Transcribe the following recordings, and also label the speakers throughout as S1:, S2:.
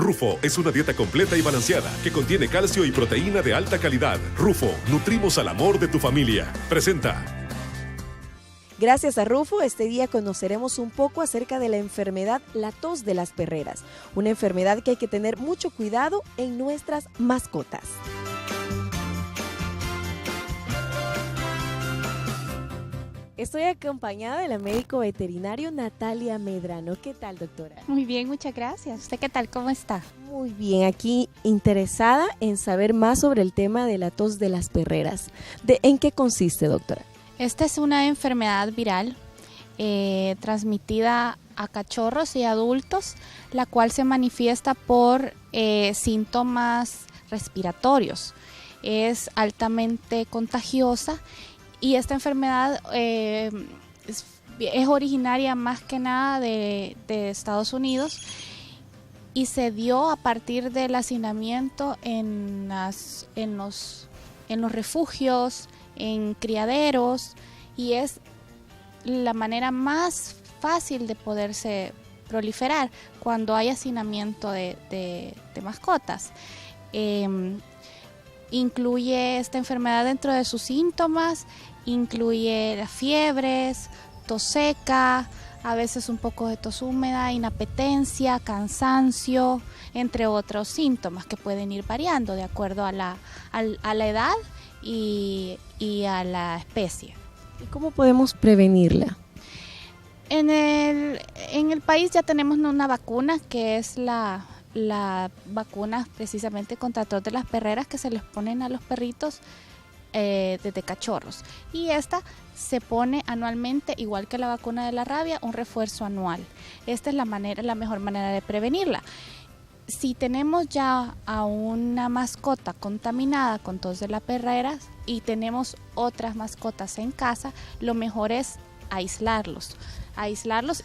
S1: Rufo es una dieta completa y balanceada que contiene calcio y proteína de alta calidad. Rufo, nutrimos al amor de tu familia. Presenta.
S2: Gracias a Rufo, este día conoceremos un poco acerca de la enfermedad la tos de las perreras, una enfermedad que hay que tener mucho cuidado en nuestras mascotas. Estoy acompañada de la médico veterinario Natalia Medrano. ¿Qué tal, doctora?
S3: Muy bien, muchas gracias. ¿Usted qué tal? ¿Cómo está?
S2: Muy bien, aquí interesada en saber más sobre el tema de la tos de las perreras. ¿En qué consiste, doctora?
S3: Esta es una enfermedad viral transmitida a cachorros y adultos, la cual se manifiesta por síntomas respiratorios. Es altamente contagiosa y esta enfermedad es originaria más que nada de Estados Unidos y se dio a partir del hacinamiento en los refugios, en criaderos, y es la manera más fácil de poderse proliferar cuando hay hacinamiento de mascotas. Incluye esta enfermedad dentro de sus síntomas, incluye las fiebres, tos seca, a veces un poco de tos húmeda, inapetencia, cansancio, entre otros síntomas que pueden ir variando de acuerdo a la edad y a la especie.
S2: ¿Y cómo podemos prevenirla?
S3: En el país ya tenemos una vacuna que es la vacuna precisamente contra tos de las perreras que se les ponen a los perritos desde cachorros, y esta se pone anualmente, igual que la vacuna de la rabia, un refuerzo anual. Esta es la mejor manera de prevenirla. Si tenemos ya a una mascota contaminada con tos de las perreras y tenemos otras mascotas en casa, lo mejor es aislarlos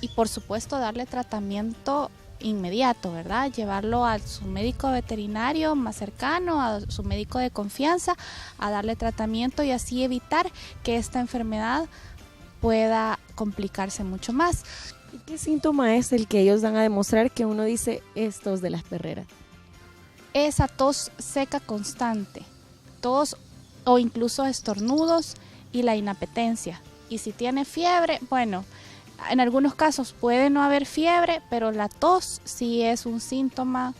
S3: y por supuesto darle tratamiento inmediato, ¿verdad? Llevarlo a su médico veterinario más cercano, a su médico de confianza, a darle tratamiento y así evitar que esta enfermedad pueda complicarse mucho más.
S2: ¿Y qué síntoma es el que ellos dan a demostrar que uno dice es tos de las perreras?
S3: Esa tos seca constante, tos o incluso estornudos y la inapetencia. Y si tiene fiebre, bueno, en algunos casos puede no haber fiebre, pero la tos sí es un síntoma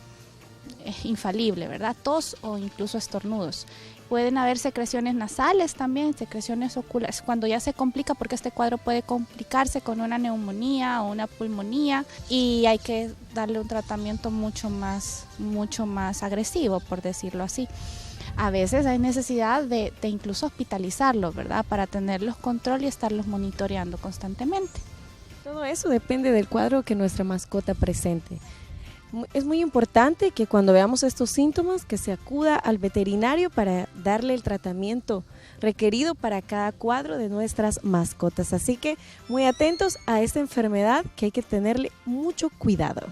S3: infalible, ¿verdad? Tos o incluso estornudos. Pueden haber secreciones nasales también, secreciones oculares, cuando ya se complica, porque este cuadro puede complicarse con una neumonía o una pulmonía y hay que darle un tratamiento mucho más agresivo, por decirlo así. A veces hay necesidad de incluso hospitalizarlos, ¿verdad? Para tenerlos control y estarlos monitoreando constantemente.
S2: Todo eso depende del cuadro que nuestra mascota presente. Es muy importante que cuando veamos estos síntomas que se acuda al veterinario para darle el tratamiento requerido para cada cuadro de nuestras mascotas. Así que muy atentos a esta enfermedad que hay que tenerle mucho cuidado.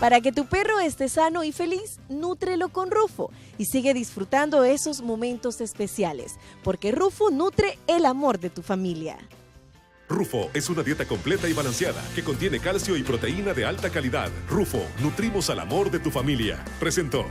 S2: Para que tu perro esté sano y feliz, nútrelo con Rufo y sigue disfrutando esos momentos especiales, porque Rufo nutre el amor de tu familia.
S1: Rufo es una dieta completa y balanceada que contiene calcio y proteína de alta calidad. Rufo, nutrimos al amor de tu familia. Presentó.